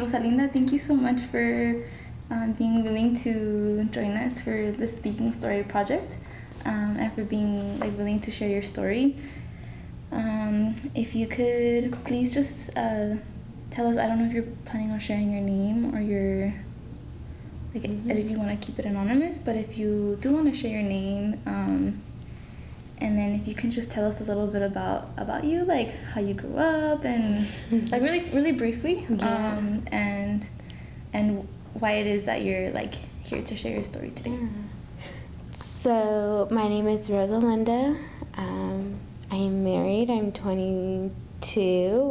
Rosalinda, thank you so much for being willing to join us for the Speaking Story project, and for being willing to share your story. If you could please just tell us, I don't know if you're planning on sharing your name or your if you want to keep it anonymous, but if you do want to share your name, and then if you can just tell us a little bit about you, like how you grew up, and really briefly, and why it is that you're here to share your story today. So my name is Rosalinda. I am married. I'm 22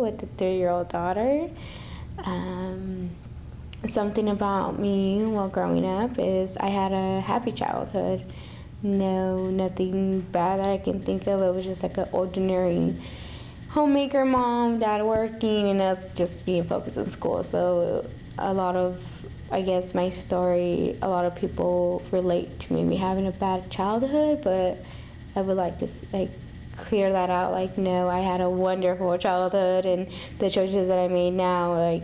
with a 3-year-old daughter. Something about me while growing up is I had a happy childhood. Nothing bad that I can think of. It was just like an ordinary homemaker mom, dad working, and us just being focused on school. So a lot of, I guess, my story, a lot of people relate to me having a bad childhood, but I would like to clear that out. No, I had a wonderful childhood, and the choices that I made now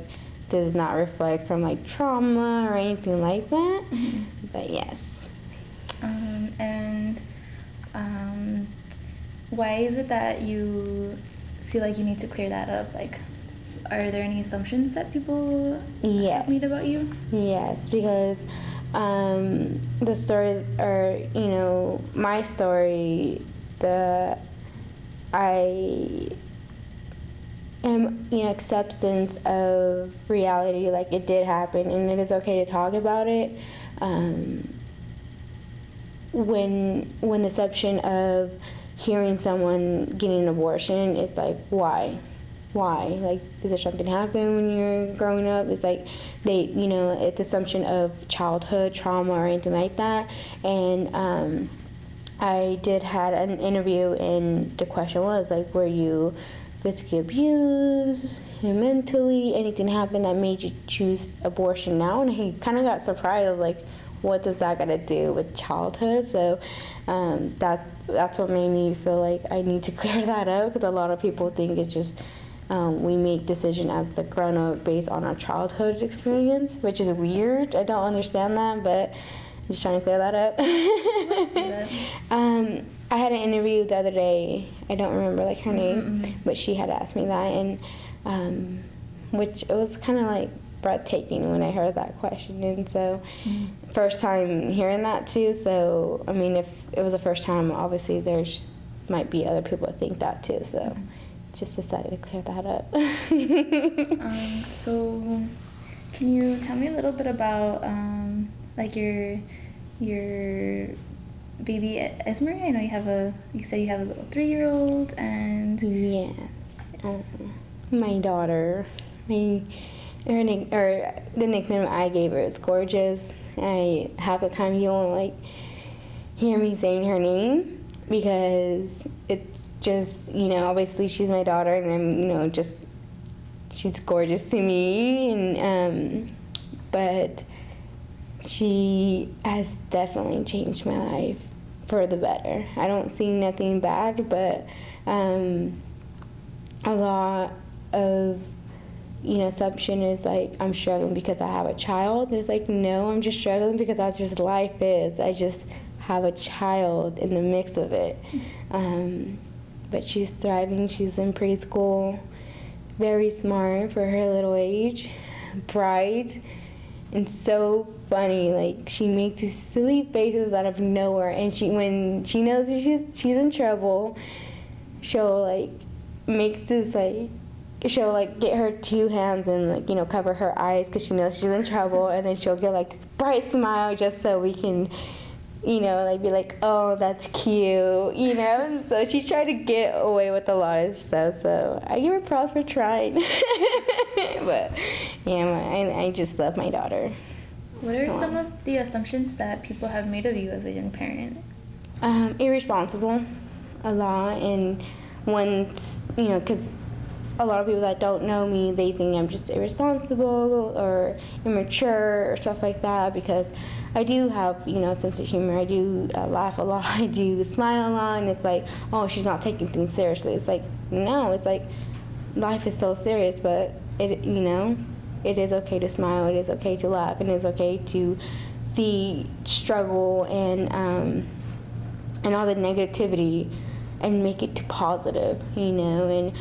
does not reflect from trauma or anything like that. Mm-hmm. But yes. Why is it that you feel like you need to clear that up? Are there any assumptions that people have made about you? Yes, because the story, or my story, I am acceptance of reality. It did happen, and it is okay to talk about it. When the exception of hearing someone getting an abortion, it's why? Is there something happen when you're growing up? It's it's assumption of childhood trauma or anything like that. And I did had an interview, and the question was were you physically abused, mentally, anything happened that made you choose abortion now? And he kind of got surprised. I was what does that got to do with childhood? So that's what made me feel I need to clear that up, because a lot of people think it's just we make decisions as a grown-up based on our childhood experience, which is weird. I don't understand that, but I'm just trying to clear that up. Let's do that. I had an interview the other day. I don't remember her name, but she had asked me that, and which it was kind of breathtaking when I heard that question. And so first time hearing that too. So I mean, if it was the first time, obviously there's might be other people that think that too. So just decided to clear that up. So can you tell me a little bit about your baby Esme? I know you said you have a little 3-year-old, and yes, my daughter, the nickname I gave her is Gorgeous. Half the time you won't hear me saying her name, because it's just, obviously she's my daughter, and I'm, she's gorgeous to me, and but she has definitely changed my life for the better. I don't see nothing bad, but a lot of assumption is I'm struggling because I have a child. It's no, I'm just struggling because that's just life is. I just have a child in the mix of it. But she's thriving. She's in preschool, very smart for her little age, bright, and so funny. She makes these silly faces out of nowhere, and when she knows she's in trouble, she'll make this she'll get her 2 hands and cover her eyes because she knows she's in trouble, and then she'll get this bright smile just so we can be oh, that's cute, and so she's trying to get away with a lot of stuff, so I give her props for trying. But yeah, I just love my daughter. What are some of the assumptions that people have made of you as a young parent? Irresponsible, a lot, and once, because a lot of people that don't know me, they think I'm just irresponsible or immature or stuff like that, because I do have, a sense of humor. I do laugh a lot. I do smile a lot, and it's oh, she's not taking things seriously. It's no, it's life is so serious, but it, it is okay to smile, it is okay to laugh, and it is okay to see struggle and all the negativity and make it to positive, you know. And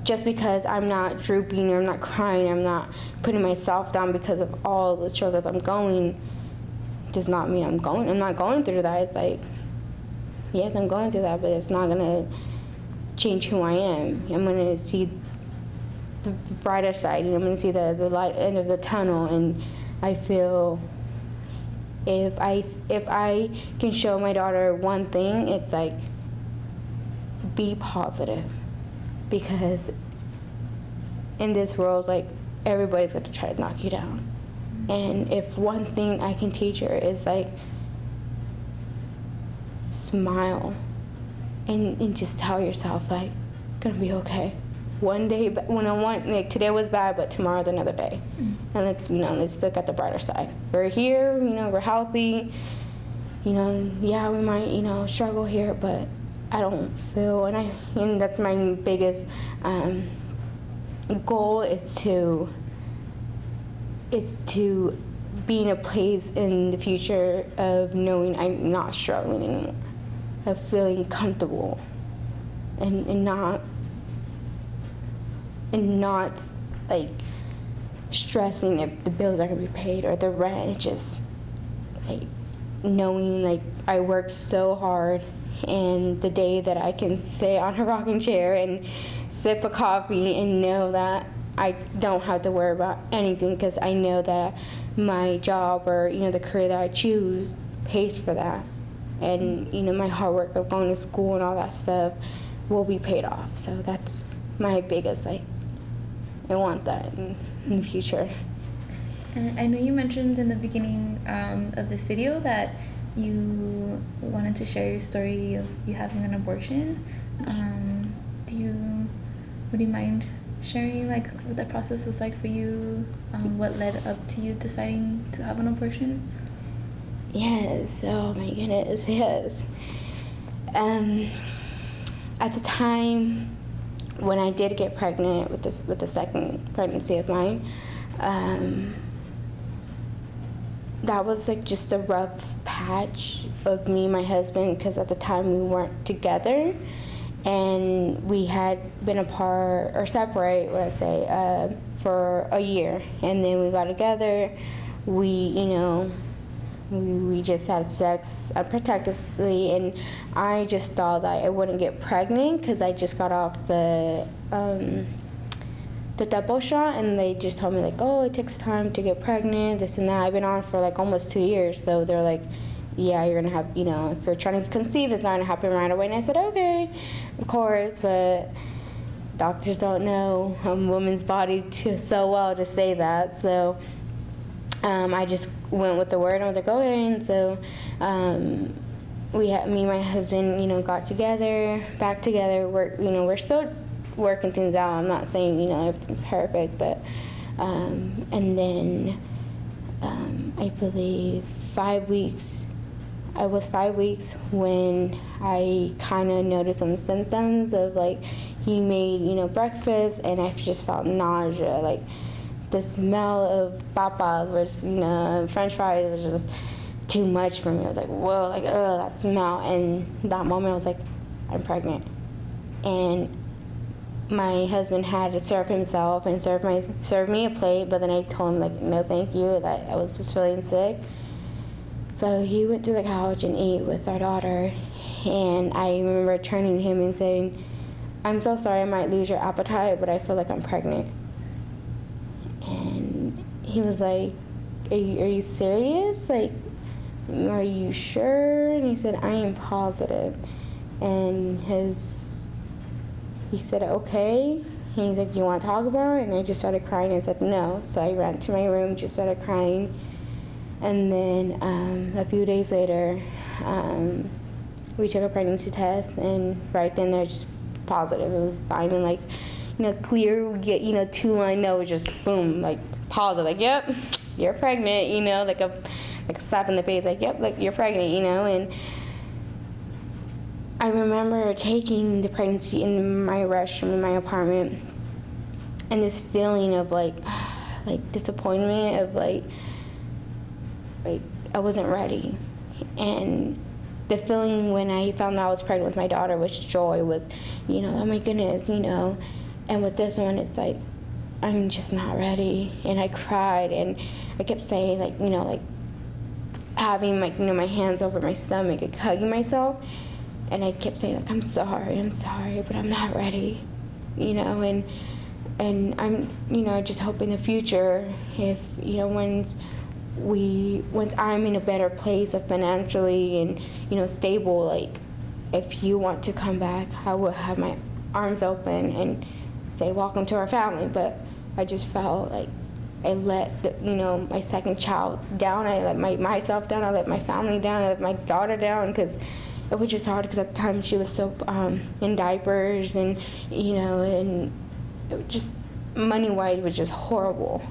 just because I'm not drooping or I'm not crying, I'm not putting myself down because of all the struggles I'm going, does not mean I'm not going through that. It's like, yes, I'm going through that, but it's not gonna change who I am. I'm gonna see the brighter side, and I'm gonna see the light end of the tunnel. And I feel if I can show my daughter one thing, it's like, be positive, because in this world, like, everybody's gonna try to knock you down. And if one thing I can teach her is like, smile and just tell yourself, like, it's gonna be okay. One day, like, today was bad, but tomorrow's another day. And let's look at the brighter side. We're here, we're healthy. Yeah, we might, struggle here, but I don't feel, and that's my biggest goal is to be in a place in the future of knowing I'm not struggling anymore, of feeling comfortable, and not like stressing if the bills are gonna be paid or the rent. It's just like knowing, like, I worked so hard, and the day that I can sit on a rocking chair and sip a coffee and know that I don't have to worry about anything, because I know that my job or the career that I choose pays for that, and my hard work of going to school and all that stuff will be paid off. So that's my biggest, like, I want that in the future. And I know you mentioned in the beginning of this video that you wanted to share your story of you having an abortion. Would you mind sharing, like, what that process was like for you? What led up to you deciding to have an abortion? Yes. Oh my goodness. Yes. At the time when I did get pregnant with the second pregnancy of mine, that was like just a rough patch of me and my husband, because at the time we weren't together, and we had been apart or separate, what I'd say, for a year, and then we got together. We just had sex unprotectedly, and I just thought that I wouldn't get pregnant because I just got off the double shot, and they just told me, like, oh, it takes time to get pregnant, this and that. I've been on for like almost 2 years, so they're like, yeah, you're gonna have, if you're trying to conceive, it's not gonna happen right away. And I said, okay, of course, but doctors don't know a woman's body so well to say that. So I just went with the word, and I was like, okay. And so me and my husband, got back together. We're still working things out. I'm not saying, everything's perfect, but and then I believe 5 weeks. I was 5 weeks when I kind of noticed some symptoms of, like, he made, breakfast, and I just felt nausea, like the smell of papas, which, French fries, was just too much for me. I was like, whoa, like, oh, that smell. And that moment I was like, I'm pregnant. And my husband had to serve himself and serve me a plate, but then I told him, like, no thank you, that I was just feeling sick. So he went to the couch and ate with our daughter, and I remember turning to him and saying, I'm so sorry I might lose your appetite, but I feel like I'm pregnant. And he was like, are you serious? Like, are you sure? And he said, I am positive. And he said, okay. And he's like, do you want to talk about it? And I just started crying and said, no. So I ran to my room, just started crying. And then a few days later, we took a pregnancy test, and right then they're just positive. It was not even like, clear. We get, 2 line, no, just boom, like positive. Like, yep, you're pregnant. Like a slap in the face. Like, yep, like you're pregnant. And I remember taking the pregnancy in my restroom in my apartment, and this feeling of like like disappointment of like I wasn't ready. And the feeling when I found out I was pregnant with my daughter was joy, was, you know, oh my goodness, you know. And with this one, it's like, I'm just not ready. And I cried, and I kept saying, like, you know, like having, like, you know, my hands over my stomach, like hugging myself. And I kept saying, like, I'm sorry, but I'm not ready, you know. And I'm, you know, just hope in the future, if, you know, once I'm in a better place of financially and, you know, stable, like, if you want to come back, I will have my arms open and say, welcome to our family. But I just felt like I let the, you know, my second child down. I let myself down. I let my family down. I let my daughter down, because it was just hard, because at the time she was so in diapers, and, you know, and it just money-wise was just horrible.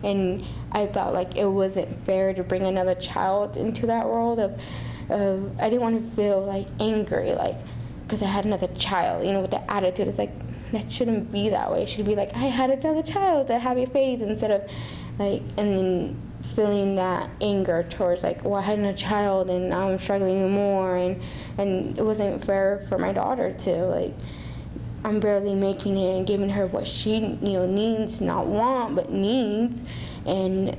And I felt like it wasn't fair to bring another child into that world of I didn't want to feel like angry, like, because I had another child, you know, with the attitude. It's like, that shouldn't be that way. It should be like, I had another child, a happy face, instead of like, and then feeling that anger towards like, well, I had a child and now I'm struggling even more, and it wasn't fair for my daughter to, like, I'm barely making it and giving her what she, you know, needs, not want, but needs. And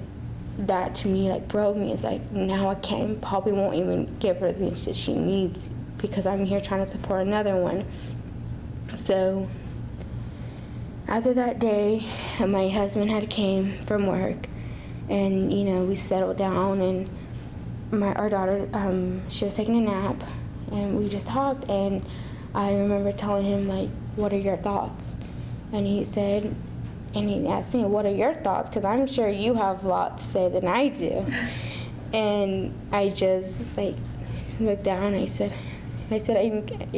that to me, like, broke me. It's like, now I can't, probably won't even give her the things that she needs, because I'm here trying to support another one. So after that day, my husband had came from work, and, you know, we settled down, and our daughter, she was taking a nap, and we just talked, and I remember telling him, like, what are your thoughts? And he said, and he asked me, what are your thoughts? Because I'm sure you have a lot to say than I do. And I just, like, looked down, and I said, I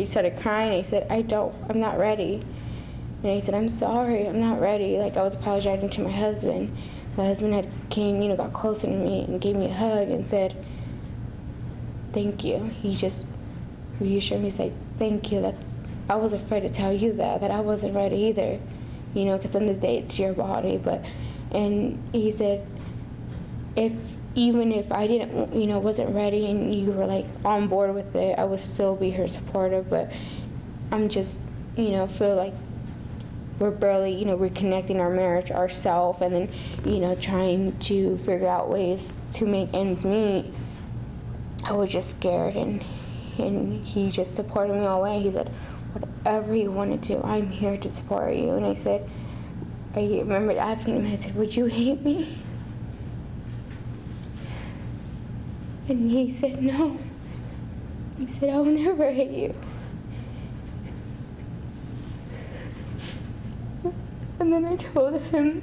started crying. I said, I'm not ready. And he said, I'm sorry, I'm not ready. Like, I was apologizing to my husband. My husband had came, you know, got closer to me and gave me a hug and said, thank you. He just reassured me, said, thank you. I was afraid to tell you that I wasn't ready either, you know, because on the day it's your body. And he said, even if I didn't, you know, wasn't ready and you were like on board with it, I would still be her supportive. But I'm just, you know, feel like we're barely, you know, reconnecting our marriage ourselves, and then, you know, trying to figure out ways to make ends meet. I was just scared, and he just supported me all the way. He said, whatever you want to do, I'm here to support you. And I said, I remember asking him, I said, would you hate me? And he said, no. He said, I will never hate you. And then I told him,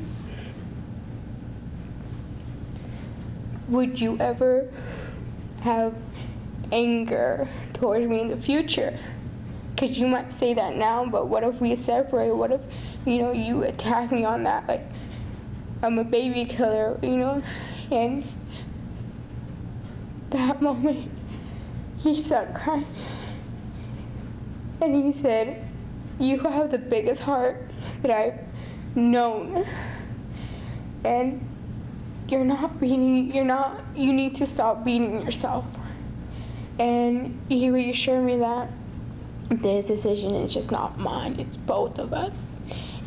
would you ever have anger towards me in the future? Because you might say that now, but what if we separate? What if, you know, you attack me on that, like I'm a baby killer, you know? And that moment, he started crying. And he said, you have the biggest heart that I've known. And you need to stop beating yourself. And he reassured me that this decision is just not mine, it's both of us.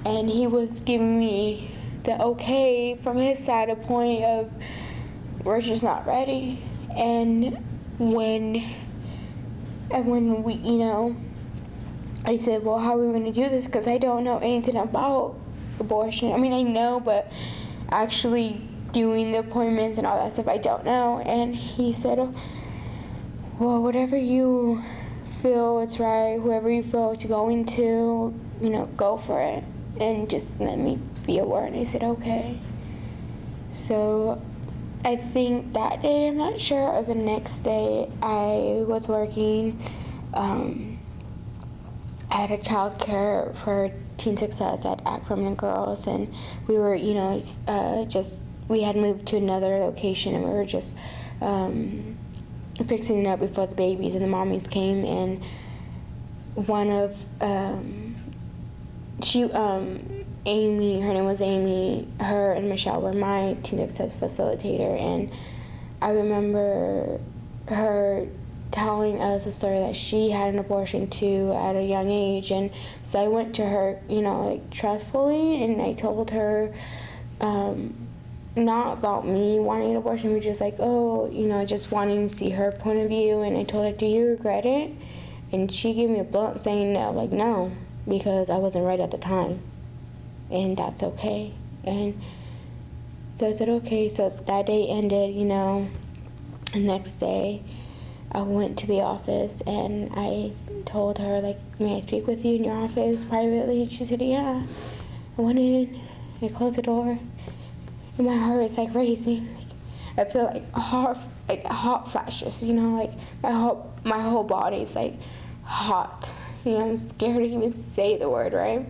And he was giving me the okay from his side, a point of, we're just not ready. And when we, you know, I said, well, how are we going to do this? Because I don't know anything about abortion. I mean, I know, but actually doing the appointments and all that stuff, I don't know. And he said, well, whatever you feel it's right, whoever you feel to go into, you know, go for it. And just let me be aware. And I said, okay. So I think that day, I'm not sure, or the next day, I was working. I had a child care for Teen Success at Act for Men Girls, and we were, you know, we had moved to another location, and we were just fixing it up before the babies and the mommies came. And one of Amy, her name was Amy, her and Michelle were my teen success facilitator, and I remember her telling us a story that she had an abortion too at a young age. And so I went to her, like trustfully, and I told her not about me wanting an abortion, but just like, just wanting to see her point of view. And I told her, do you regret it? And she gave me a blunt saying no, like no, because I wasn't ready at the time, and that's okay. And so I said okay. So that day ended, the next day I went to the office and I told her, like, may I speak with you in your office privately? And she said, yeah. I went in, I closed the door, and my heart is like racing. Like, I feel like hot flashes, like my whole body is like hot. I'm scared to even say the word, right?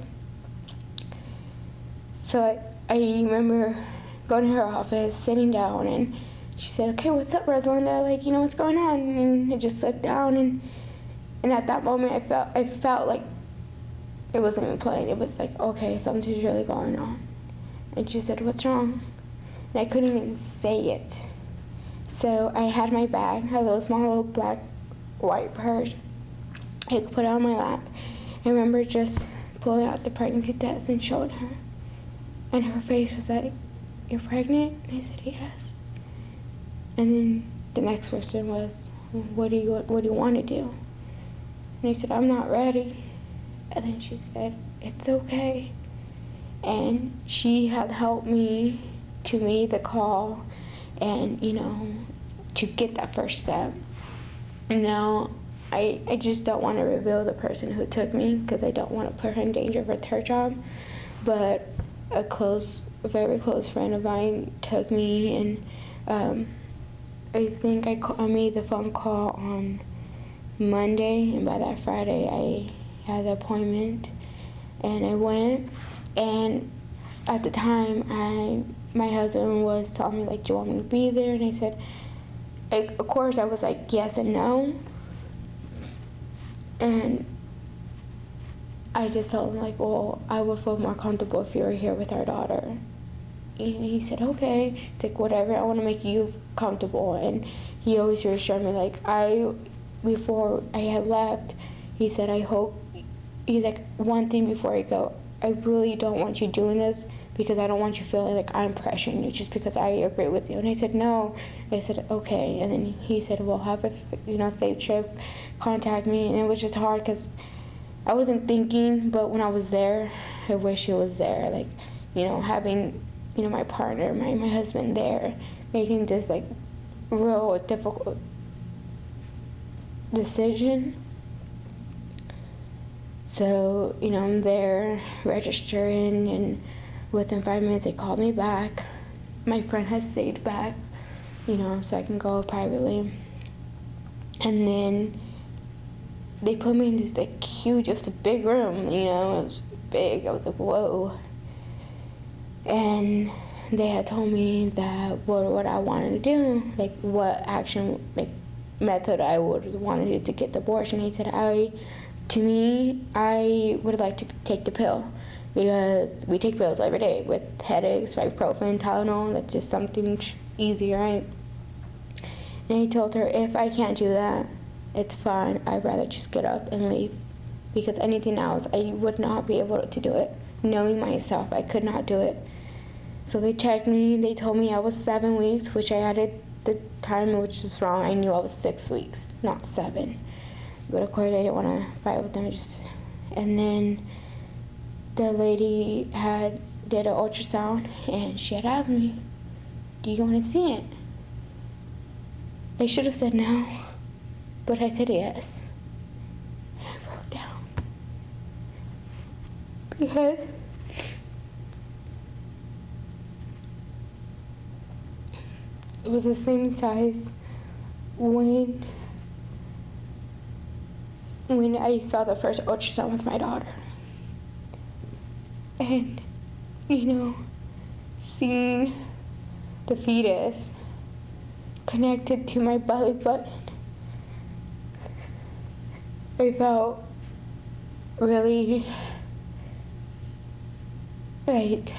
So I remember going to her office, sitting down, and she said, okay, what's up, Rosalinda? Like, what's going on? And I just looked down, and at that moment, I felt like it wasn't even playing. It was like, okay, something's really going on. And she said, what's wrong? And I couldn't even say it. So I had my bag, a little small little black white purse. I put it on my lap. I remember just pulling out the pregnancy test and showing her. And her face was like, you're pregnant? And I said, yes. And then the next question was, what do you want to do? And I said, I'm not ready. And then she said, it's okay. And she had helped me to make the call and, to get that first step. And now I just don't want to reveal the person who took me, because I don't want to put her in danger with her job. But a very close friend of mine took me, and I think I made the phone call on Monday, and by that Friday I had the appointment, and I went. And at the time, my husband was telling me, like, do you want me to be there? And I said, of course, I was like, yes and no. And I just told him, like, well, I would feel more comfortable if you were here with our daughter. And he said, okay. It's like, whatever, I want to make you comfortable. And he always reassured me, like, before I had left, he said, he's like, one thing before I go, I really don't want you doing this, because I don't want you feeling like I'm pressuring you just because I agree with you. And I said, no. I said, okay. And then he said, well, have a safe trip, contact me. And it was just hard because I wasn't thinking, but when I was there, I wish he was there. Like, having, my partner, my husband there, making this, like, real difficult decision. So, I'm there registering, and within 5 minutes they called me back. My friend has stayed back, so I can go privately. And then they put me in this, like, huge, it was a big room, it was big. I was like, whoa. And they had told me that what I wanted to do, like, what action, like, method I would want to do to get the abortion. He said, I would like to take the pill, because we take pills every day with headaches, ibuprofen, Tylenol. That's just something easy, right? And I told her, if I can't do that, it's fine. I'd rather just get up and leave, because anything else, I would not be able to do it. Knowing myself, I could not do it. So they checked me. They told me I was 7 weeks, which I added the time, which was wrong. I knew I was 6 weeks, not 7. But of course, I didn't want to fight with them. And then the lady did an ultrasound, and she had asked me, do you want to see it? I should have said no, but I said yes. And I broke down, because it was the same size when I saw the first ultrasound with my daughter. And, seeing the fetus connected to my belly button, I felt really like,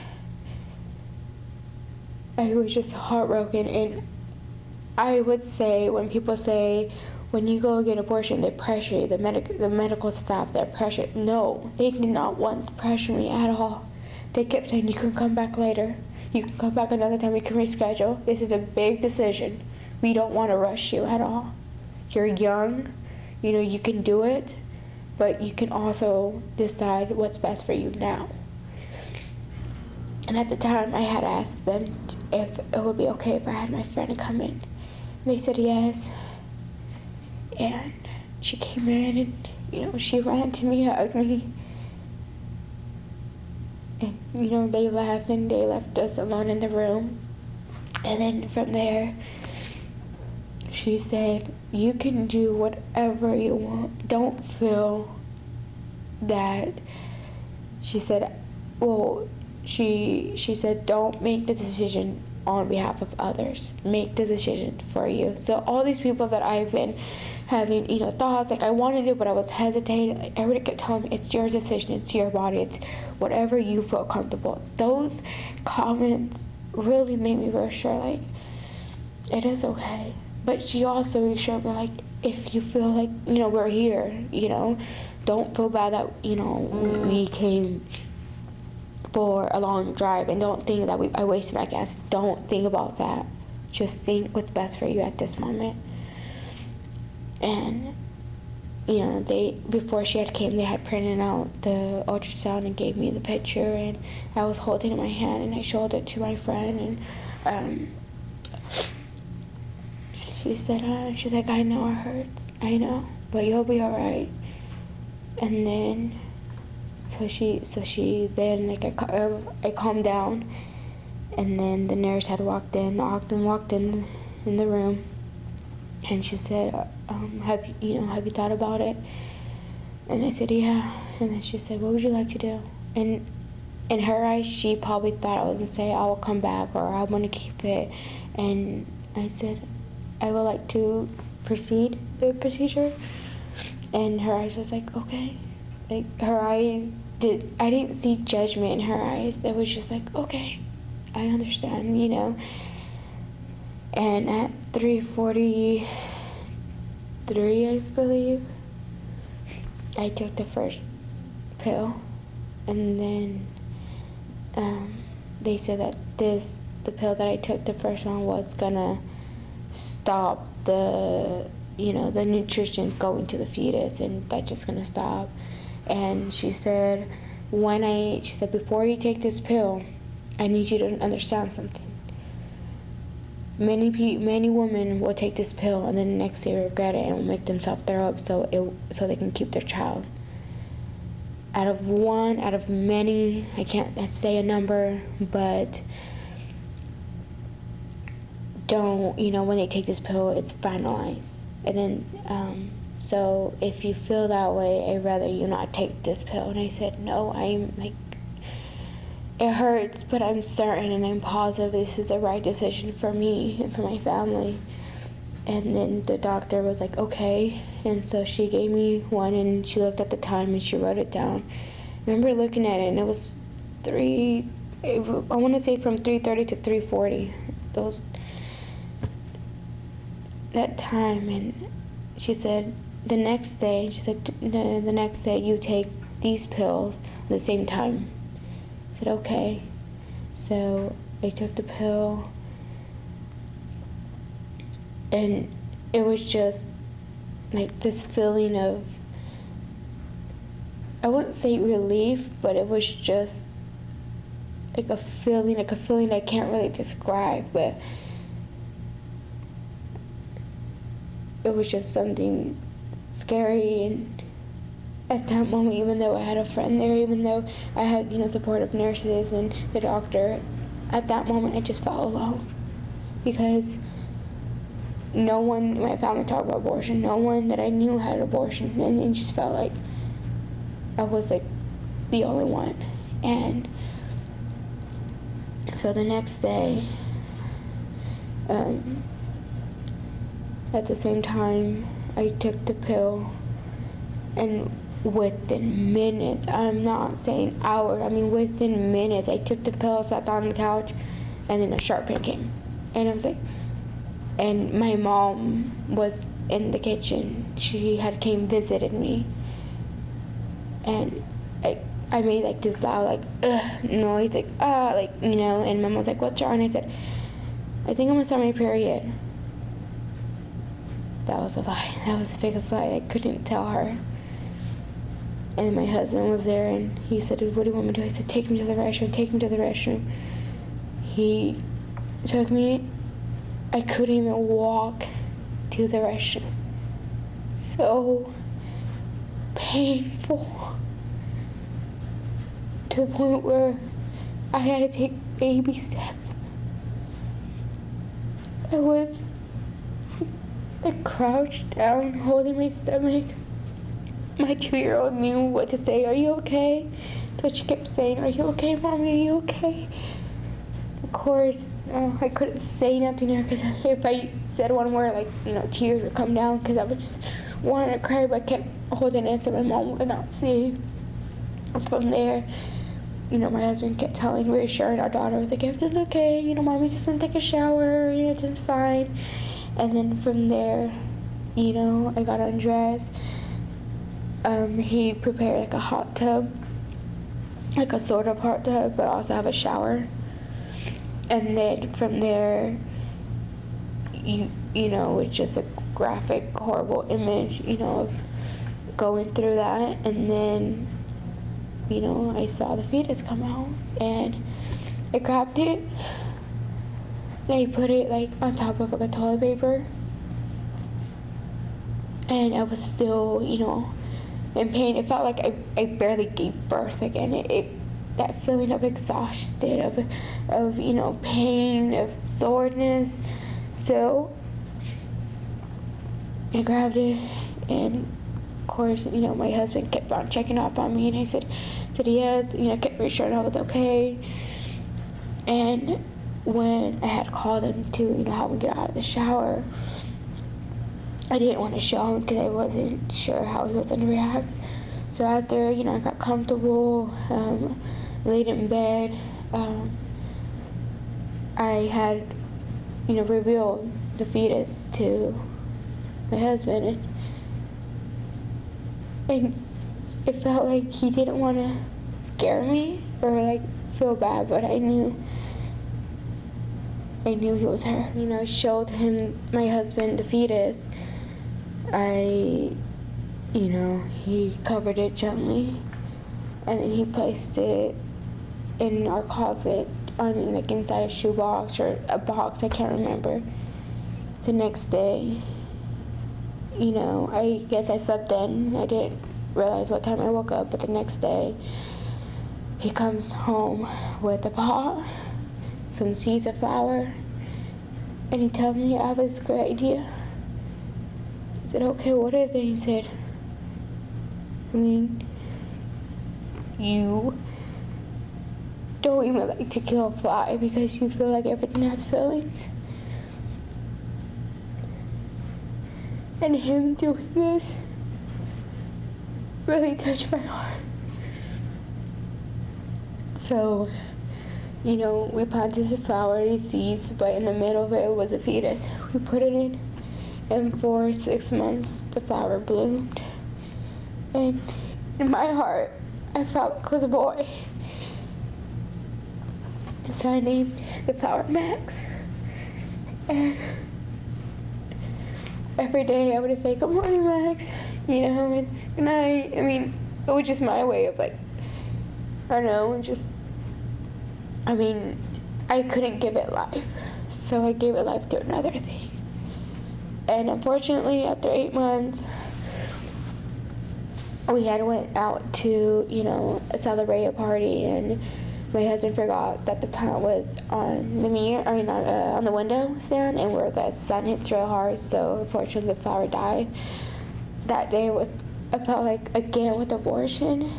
I was just heartbroken. And I would say, when people say, when you go get abortion, they pressure you, the medical staff, they pressure. No, they did not want to pressure me at all. They kept saying, you can come back later. You can come back another time, we can reschedule. This is a big decision. We don't want to rush you at all. You're young, you know, you can do it, but you can also decide what's best for you now. And at the time, I had asked them if it would be okay if I had my friend come in. And they said yes. And she came in and, you know, she ran to me, hugged me. And, you know, they left and they left us alone in the room. And then from there, she said, you can do whatever you want. Don't feel that, she said, well, she said, don't make the decision on behalf of others. Make the decision for you. So all these people that I've been having, you know, thoughts, like I wanted to do, but I was hesitating. Like, everybody kept telling me, it's your decision, it's your body, it's whatever you feel comfortable. Those comments really made me reassure, like, it is okay. But she also reassured me, like, if you feel like, you know, we're here, you know, don't feel bad that, you know, we came for a long drive, and don't think that I wasted my gas. Don't think about that. Just think what's best for you at this moment. And, you know, before she had came, they had printed out the ultrasound and gave me the picture, and I was holding it in my hand, and I showed it to my friend, and she's like, I know it hurts, I know, but you'll be all right. And then, so she then, like, I calmed down, and then the nurse had walked in the room, and she said, have you thought about it? And I said, yeah. And then she said, what would you like to do? And in her eyes, she probably thought I was gonna say, I will come back, or I want to keep it. And I said, I would like to proceed the procedure. And her eyes was like, okay. Like, her eyes I didn't see judgment in her eyes. It was just like, okay, I understand, you know. And at 3:43, I believe, I took the first pill, and then they said that the pill that I took, the first one, was gonna stop the nutrition going to the fetus, and that's just gonna stop. And she said, before you take this pill, I need you to understand something. Many women will take this pill and then the next day regret it and will make themselves throw up so they can keep their child. Out of many, I can't say a number, but don't, when they take this pill, it's finalized. And then, so if you feel that way, I'd rather you not take this pill. And I said, no, it hurts, but I'm certain and I'm positive this is the right decision for me and for my family. And then the doctor was like, okay. And so she gave me one, and she looked at the time and she wrote it down. I remember looking at it, and it was I want to say from 3:30 to 3:40, that time. And she said, the next day you take these pills at the same time. I said, okay. So I took the pill, and it was just like this feeling of, I wouldn't say relief, but it was just like a feeling I can't really describe, but it was just something scary. And at that moment, even though I had a friend there, even though I had, supportive nurses and the doctor, at that moment I just felt alone, because no one in my family talked about abortion. No one that I knew had abortion, and it just felt like I was like the only one. And so the next day, at the same time, I took the pill, and within minutes, I'm not saying hours, I mean within minutes, I took the pill, sat down on the couch, and then a sharp pain came. And I was like, and my mom was in the kitchen. She had came visited me. And I made like this loud like ugh noise, like like, you know, and my mom was like, what's wrong? And I said, I think I'm gonna start my period. That was a lie. That was the biggest lie. I couldn't tell her. And my husband was there, and he said, what do you want me to do? I said, take me to the restroom, take me to the restroom. He took me. I couldn't even walk to the restroom. So painful. To the point where I had to take baby steps. I was crouched down, holding my stomach. My 2-year-old knew what to say. Are you okay? So she kept saying, are you okay, Mommy? Are you okay? Of course, I couldn't say nothing to her, because if I said one word, like, you know, tears would come down, because I would just want to cry, but I kept holding it so my mom would not see. From there, you know, my husband kept reassuring our daughter, was like, everything's okay, you know, Mommy's just gonna take a shower, you know, everything's fine. And then from there, you know, I got undressed. He prepared like a hot tub, like a sort of hot tub, but also have a shower. And then from there, you know, it's just a graphic, horrible image, you know, of going through that. And then, you know, I saw the fetus come out, and I grabbed it, and I put it like on top of like a toilet paper. And I was still, you know, in pain. It felt like I barely gave birth again. That feeling of exhausted, of you know, pain, of soreness. So I grabbed it, and of course, you know, my husband kept on checking up on me, and I said yes, you know, kept reassuring I was okay. And when I had called him to, you know, help me get out of the shower, I didn't want to show him because I wasn't sure how he was going to react. So after, you know, I got comfortable, laid in bed, I had, you know, revealed the fetus to my husband, and it felt like he didn't want to scare me or like feel bad, but I knew he was her. You know, I showed him, my husband, the fetus. You know, he covered it gently, and then he placed it in our closet, I mean, like inside a shoebox or a box, I can't remember. The next day, you know, I guess I slept in. I didn't realize what time I woke up, but the next day, he comes home with a pot, some seeds of flour, and he tells me, I have this great idea. I said, okay, what is it? He said, I mean, you don't even like to kill a fly because you feel like everything has feelings. And him doing this really touched my heart. So, you know, we planted the flower, these seeds, but in the middle of it was a fetus. We put it in, and for 6 months, the flower bloomed. And in my heart, I felt like it was a boy. So I named the flower Max. And every day I would say, good morning, Max, you know, and good night. I mean, it was just my way of like, I don't know, just, I mean, I couldn't give it life, so I gave it life to another thing. And unfortunately, after 8 months, we had went out to, you know, celebrate a party, and my husband forgot that the plant was on the mirror, I mean, on the window stand, and where the sun hits real hard, so unfortunately the flower died. That day I felt like, again with abortion,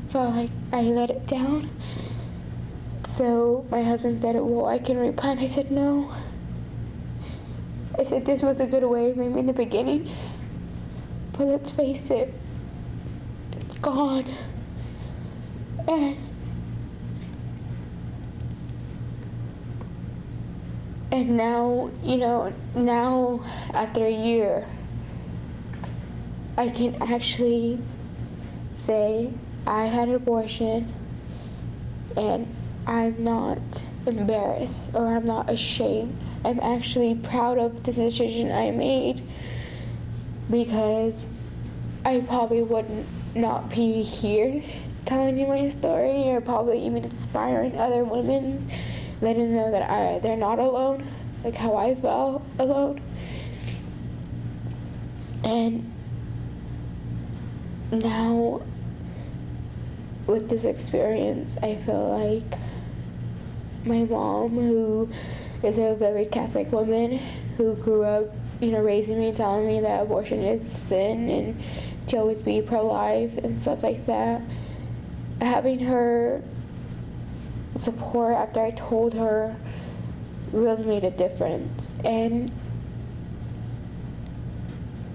felt like I let it down. So my husband said, well, I can replant. I said, no. I said, this was a good way, maybe in the beginning, but let's face it, gone. And now, now after a year, I can actually say I had an abortion, and I'm not embarrassed or I'm not ashamed. I'm actually proud of the decision I made, because I probably would not be here telling you my story, or probably even inspiring other women, letting them know that they're not alone, like how I felt alone. And now, with this experience, I feel like my mom, who is a very Catholic woman, who grew up, raising me, telling me that abortion is a sin and to always be pro-life and stuff like that, having her support after I told her really made a difference. And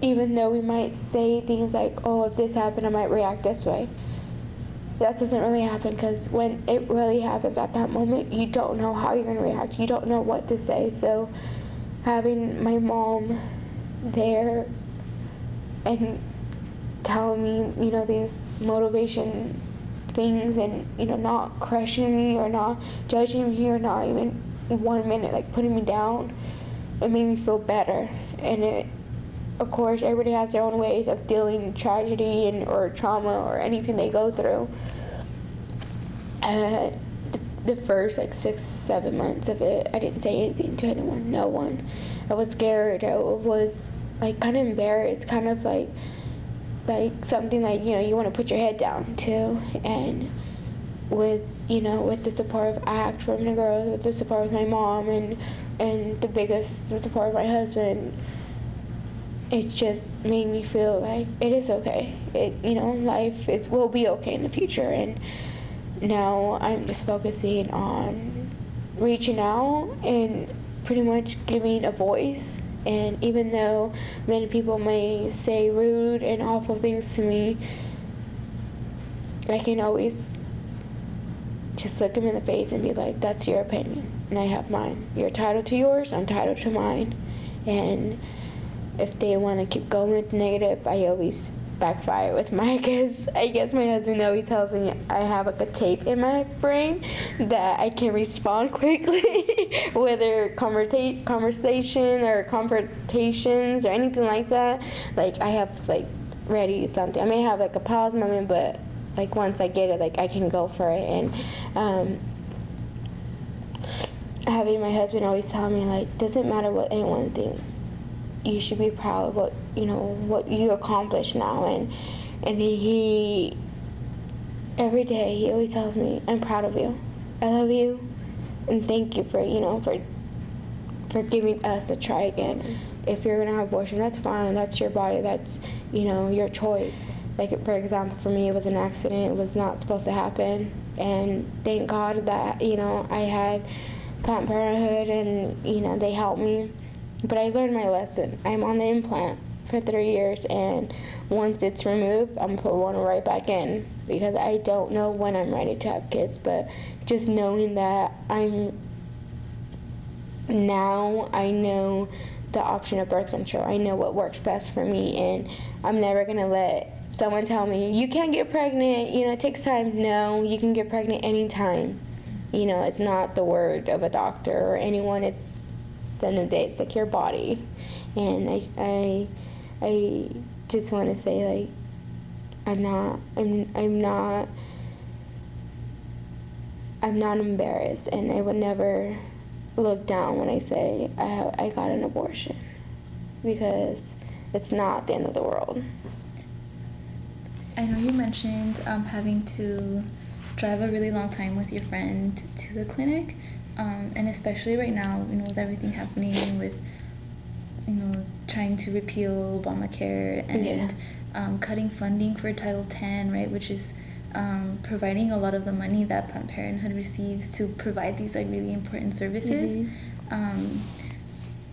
even though we might say things like, oh, if this happened, I might react this way, that doesn't really happen, because when it really happens at that moment, you don't know how you're going to react. You don't know what to say. So having my mom there and telling me, these motivation things, and, not crushing me or not judging me or not even 1 minute like putting me down, it made me feel better. And it, of course, everybody has their own ways of dealing with tragedy or trauma or anything they go through. The first 6-7 months of it, I didn't say anything to anyone, no one. I was scared. I was kind of embarrassed, kind of like something you want to put your head down to. And with the support of ACT from the girls, with the support of my mom, and the support of my husband, it just made me feel like it is okay. Life will be okay in the future. And now I'm just focusing on reaching out and pretty much giving a voice. And even though many people may say rude and awful things to me, I can always just look them in the face and be like, that's your opinion, and I have mine. You're entitled to yours, I'm entitled to mine. And if they want to keep going with negative, I always backfire with mine, because I guess my husband always tells me I have a tape in my brain that I can respond quickly, whether conversation or confrontations or anything like that. I have ready something. I may have a pause moment, but once I get it, I can go for it. And having my husband always tell me doesn't matter what anyone thinks, you should be proud of what you accomplished now. And he every day he always tells me, I'm proud of you, I love you, and thank you for giving us a try again. If you're gonna have abortion, that's fine, that's your body, that's your choice. For example, for me, it was an accident. It was not supposed to happen, and thank God that I had Planned Parenthood, and they helped me. But I learned my lesson. I'm on the implant for 3 years, and once it's removed, I'm put one right back in, because I don't know when I'm ready to have kids. But just knowing that I know the option of birth control. I know what works best for me, and I'm never gonna let someone tell me you can't get pregnant. It takes time. No, you can get pregnant anytime. It's not the word of a doctor or anyone. It's the end of the day, it's your body. And I just want to say I'm not embarrassed, and I would never look down when I say I got an abortion, because it's not the end of the world. I know you mentioned having to drive a really long time with your friend to the clinic, and especially right now, with everything happening with, trying to repeal Obamacare and Yes. Cutting funding for Title X, right, which is providing a lot of the money that Planned Parenthood receives to provide these really important services.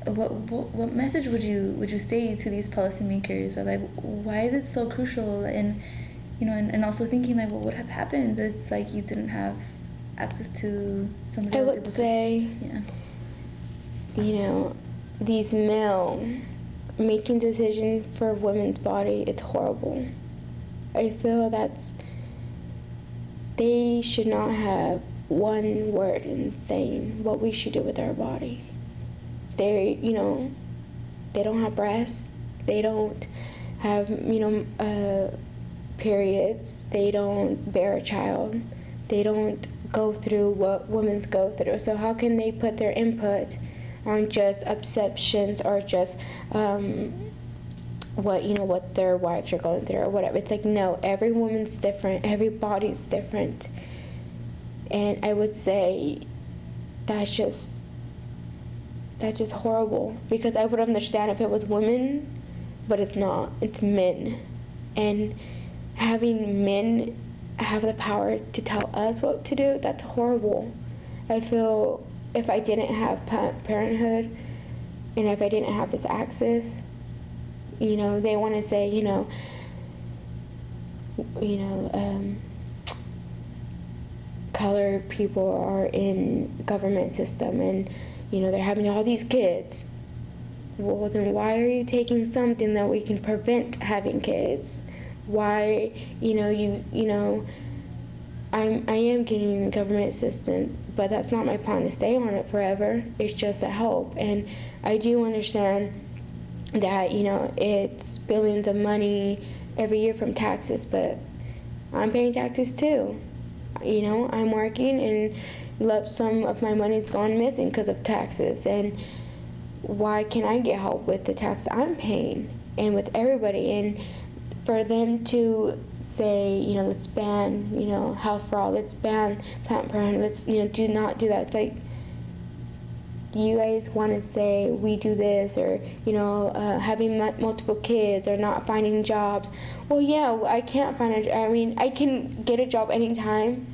What message would you say to these policymakers, or why is it so crucial? And and also thinking like what would have happened if like you didn't have access to somebody I that was would able say, these male making decisions for women's body, it's horrible. I feel they should not have one word in saying what we should do with our body. They don't have breasts. They don't have, periods. They don't bear a child. They don't go through what women go through. So how can they put their input on just exceptions or just what their wives are going through or whatever? It's like, no, every woman's different. Every body's different. And I would say that's just horrible, because I would understand if it was women, but it's not. It's men. And having men have the power to tell us what to do, that's horrible. I feel if I didn't have parenthood and if I didn't have this access, they want to say, colored people are in government system and they're having all these kids. Well, then why are you taking something that we can prevent having kids? Why, I am getting government assistance, but that's not my plan to stay on it forever. It's just a help. And I do understand that, it's billions of money every year from taxes, but I'm paying taxes too. I'm working and some of my money's gone missing because of taxes. And why can't I get help with the tax I'm paying and with everybody? And for them to say, let's ban, health for all, let's ban Planned Parenthood, let's, do not do that. It's like, you guys want to say we do this, or having multiple kids, or not finding jobs. Well, yeah, I can't find a job. I mean, I can get a job anytime,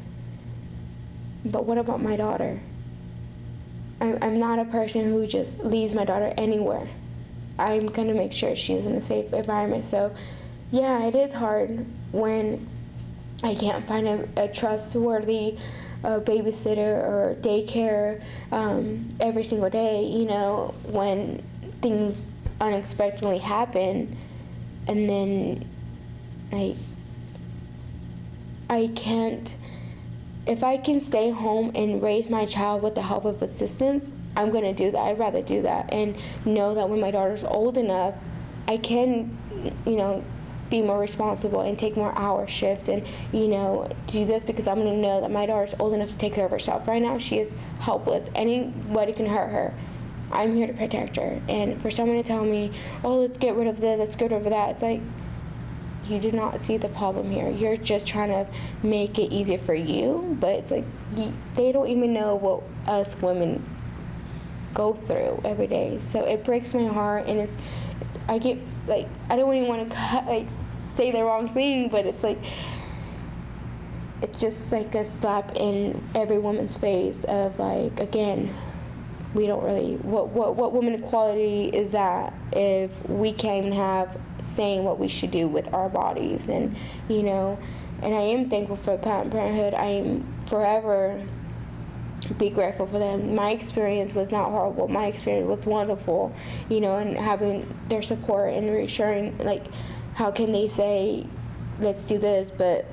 but what about my daughter? I'm not a person who just leaves my daughter anywhere. I'm gonna make sure she's in a safe environment. So yeah, it is hard when I can't find a trustworthy babysitter or daycare every single day, when things unexpectedly happen. And then I can't, if I can stay home and raise my child with the help of assistance, I'm going to do that. I'd rather do that and know that when my daughter's old enough, I can, be more responsible and take more hour shifts and, do this, because I'm going to know that my daughter's old enough to take care of herself. Right now, she is helpless. Anybody can hurt her. I'm here to protect her. And for someone to tell me, oh, let's get rid of this, let's get rid of that, it's like, you do not see the problem here. You're just trying to make it easier for you, but it's like, they don't even know what us women go through every day. So it breaks my heart, and I get, like, I don't even want to say the wrong thing, but it's like, it's just like a slap in every woman's face of, like, again, we don't really, what woman equality is that if we can't even have saying what we should do with our bodies? And and I am thankful for Planned Parenthood. I am forever be grateful for them. My experience was not horrible. My experience was wonderful, and having their support and reassuring, like, how can they say let's do this, but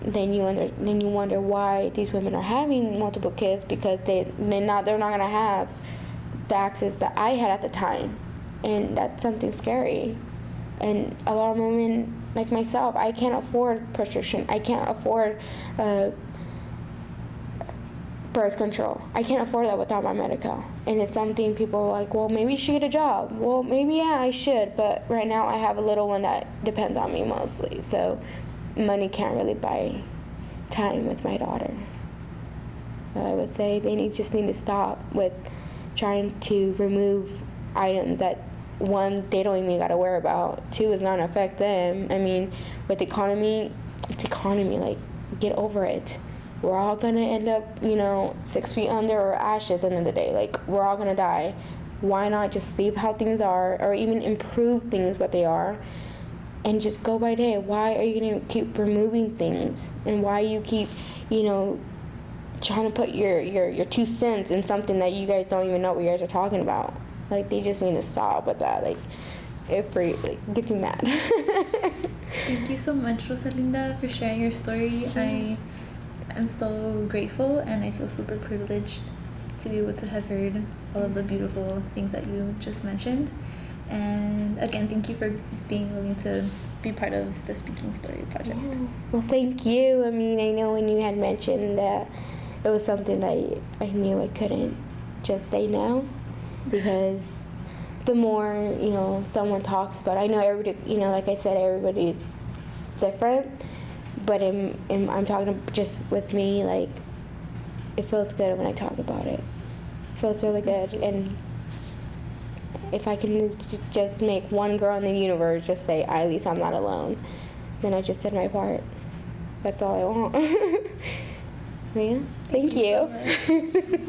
then you wonder why these women are having multiple kids, because they're not going to have the access that I had at the time, and that's something scary. And a lot of women like myself, I can't afford prescription. I can't afford birth control. I can't afford that without my medical. And it's something people are like, well, maybe you should get a job. Well, maybe, yeah, I should, but right now I have a little one that depends on me mostly. So money can't really buy time with my daughter. I would say they just need to stop with trying to remove items that, one, they don't even got to worry about. Two, is not going to affect them. I mean, with the economy, it's economy. Like, get over it. We're all going to end up, 6 feet under or ashes at the end of the day. Like, we're all going to die. Why not just leave how things are, or even improve things what they are, and just go by day. Why are you going to keep removing things? And why you keep, trying to put your 2 cents in something that you guys don't even know what you guys are talking about? Like, they just need to stop with that. Like, it gets me mad. Thank you so much, Rosalinda, for sharing your story. I am so grateful, and I feel super privileged to be able to have heard all of the beautiful things that you just mentioned. And again, thank you for being willing to be part of the Speaking Story project. Well, thank you. I mean, I know when you had mentioned that it was something that I knew I couldn't just say no, because the more, someone talks about it, I know everybody, like I said, everybody's different, but I'm talking just with me, like, it feels good when I talk about it. It feels really good, and if I can just make one girl in the universe just say, at least I'm not alone, then I just did my part. That's all I want. Yeah, thank you. So much.